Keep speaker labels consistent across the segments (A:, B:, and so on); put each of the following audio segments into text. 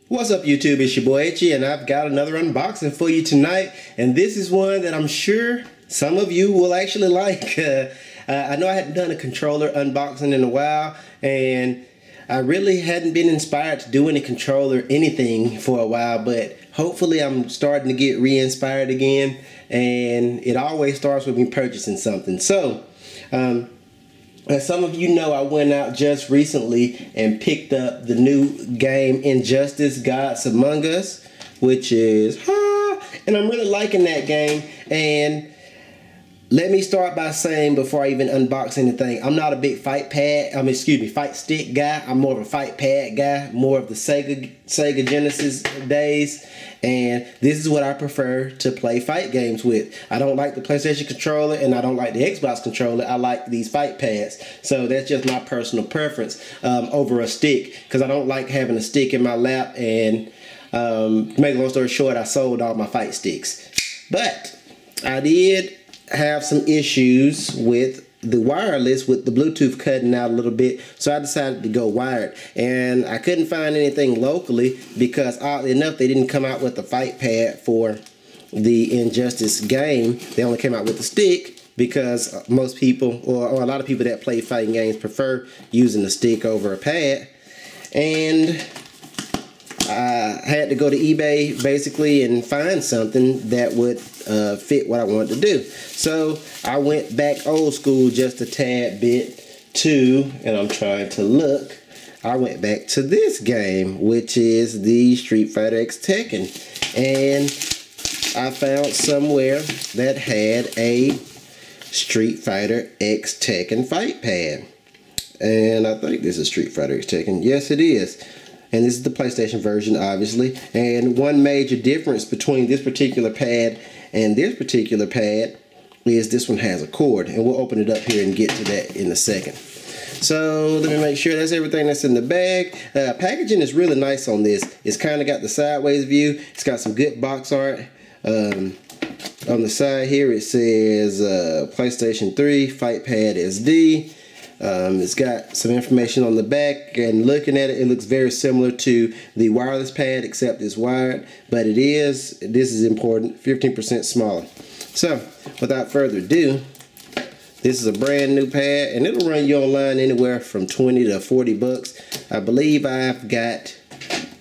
A: What's up YouTube, it's your boy Itchy, and I've got another unboxing for you tonight, and this is one that I'm sure some of you will actually like. I know I hadn't done a controller unboxing in a while, and I really hadn't been inspired to do any controller anything for a while, but hopefully I'm starting to get re-inspired again, and it always starts with me purchasing something. So, as some of you know, I went out just recently and picked up the new game Injustice Gods Among Us, which is, and I'm really liking that game. And let me start by saying, before I even unbox anything, I'm not a big fight stick guy. I'm more of a fight pad guy, more of the Sega Genesis days. And this is what I prefer to play fight games with. I don't like the PlayStation controller and I don't like the Xbox controller. I like these fight pads. So that's just my personal preference over a stick, because I don't like having a stick in my lap. And to make a long story short, I sold all my fight sticks. But I did have some issues with the wireless, with the Bluetooth cutting out a little bit, so I decided to go wired. And I couldn't find anything locally because, oddly enough, they didn't come out with the fight pad for the Injustice game. They only came out with the stick, because most people, or a lot of people that play fighting games, prefer using the stick over a pad. And I had to go to eBay basically and find something that would fit what I wanted to do. So I went back old school just a tad bit to, and I'm trying to look, I went back to this game, which is the Street Fighter X Tekken. And I found somewhere that had a Street Fighter X Tekken fight pad. And I think this is Street Fighter X Tekken. Yes, it is. And this is the PlayStation version, obviously. And one major difference between this particular pad and this particular pad is this one has a cord. And we'll open it up here and get to that in a second. So let me make sure that's everything that's in the bag. Packaging is really nice on this. It's kind of got the sideways view. It's got some good box art. On the side here it says PlayStation 3 FightPad SD. It's got some information on the back, and looking at it, it looks very similar to the wireless pad, except it's wired. But this is important, 15% smaller. So without further ado, this is a brand new pad, and it'll run you online anywhere from 20 to 40 bucks. I believe I've got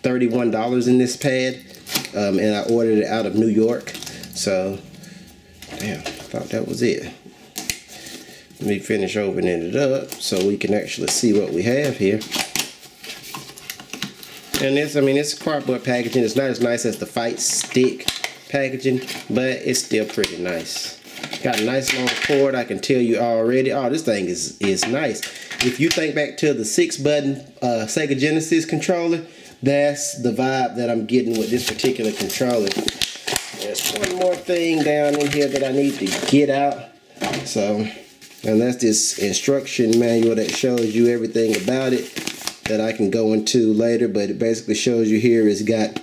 A: $31 in this pad, and I ordered it out of New York. So, damn, I thought that was it. Let me finish opening it up so we can actually see what we have here. And this, it's cardboard packaging. It's not as nice as the fight stick packaging, but it's still pretty nice. Got a nice long cord, I can tell you already. Oh, this thing is nice. If you think back to the 6-button Sega Genesis controller, that's the vibe that I'm getting with this particular controller. There's one more thing down in here that I need to get out. And that's this instruction manual that shows you everything about it that I can go into later, but it basically shows you here. It's got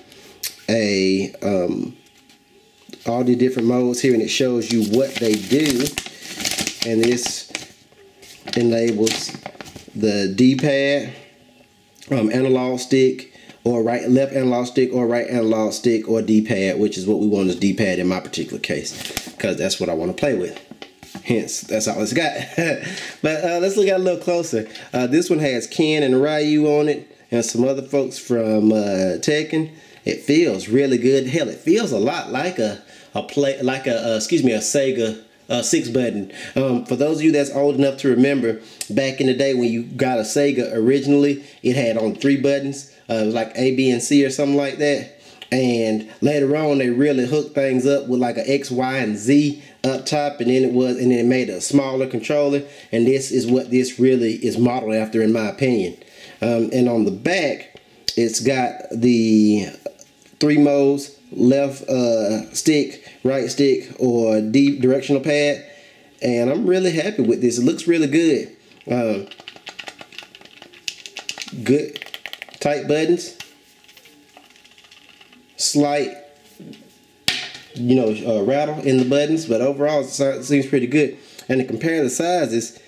A: a all the different modes here, and it shows you what they do, and this enables the D-pad, analog stick, or left analog stick, or right analog stick, or D-pad, which is what we want as D-pad in my particular case, because that's what I want to play with. Hence, that's all it's got. But let's look at it a little closer. This one has Ken and Ryu on it, and some other folks from Tekken. It feels really good. Hell, it feels a lot like a Sega 6-button. For those of you that's old enough to remember, back in the day when you got a Sega originally, it had on 3 buttons. It was like A, B, and C or something like that. And later on, they really hooked things up with like a X, Y, and Z up top, and then it made a smaller controller. And this is what this really is modeled after, in my opinion. And on the back, it's got the 3 modes: left stick, right stick, or D directional pad. And I'm really happy with this. It looks really good. Good tight buttons. Slight, rattle in the buttons, but overall it seems pretty good. And to compare the sizes,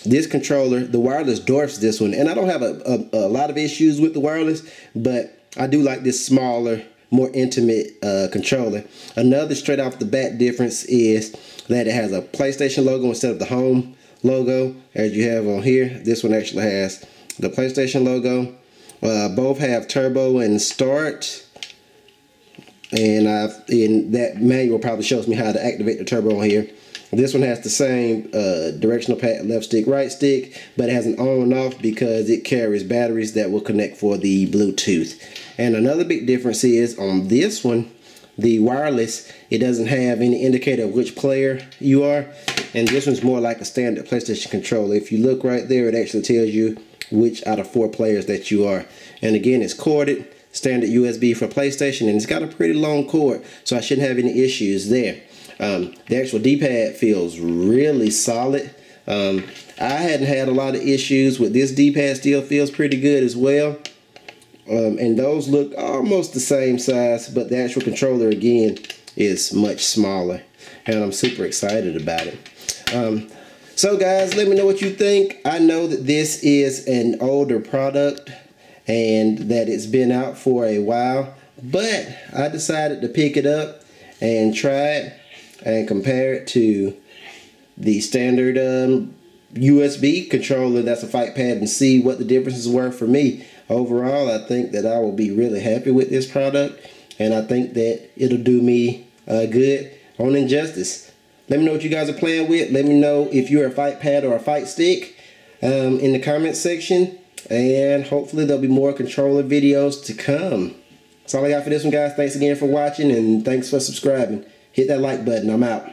A: this controller, the wireless dwarfs this one. And I don't have a lot of issues with the wireless, but I do like this smaller, more intimate controller. Another straight off the bat difference is that it has a PlayStation logo instead of the home logo as you have on here. This one actually has the PlayStation logo. Both have turbo and start, and that manual probably shows me how to activate the turbo on here. This one has the same directional pad, left stick, right stick, but it has an on and off because it carries batteries that will connect for the Bluetooth. And another big difference is on this one, the wireless, it doesn't have any indicator of which player you are, and this one's more like a standard PlayStation controller. If you look right there, it actually tells you which out of 4 players that you are. And again, it's corded, standard USB for PlayStation, and it's got a pretty long cord, so I shouldn't have any issues there. The actual D-pad feels really solid. I hadn't had a lot of issues with this D-pad. Still feels pretty good as well. And those look almost the same size, but the actual controller again is much smaller, and I'm super excited about it. So guys, let me know what you think. I know that this is an older product and that it's been out for a while, but I decided to pick it up and try it and compare it to the standard USB controller that's a FightPad and see what the differences were for me. Overall, I think that I will be really happy with this product, and I think that it'll do me good on Injustice. Let me know what you guys are playing with. Let me know if you're a FightPad or a Fight Stick in the comment section, and hopefully there'll be more controller videos to come. That's all I got for this one, guys. Thanks again for watching, and thanks for subscribing. Hit that like button. I'm out.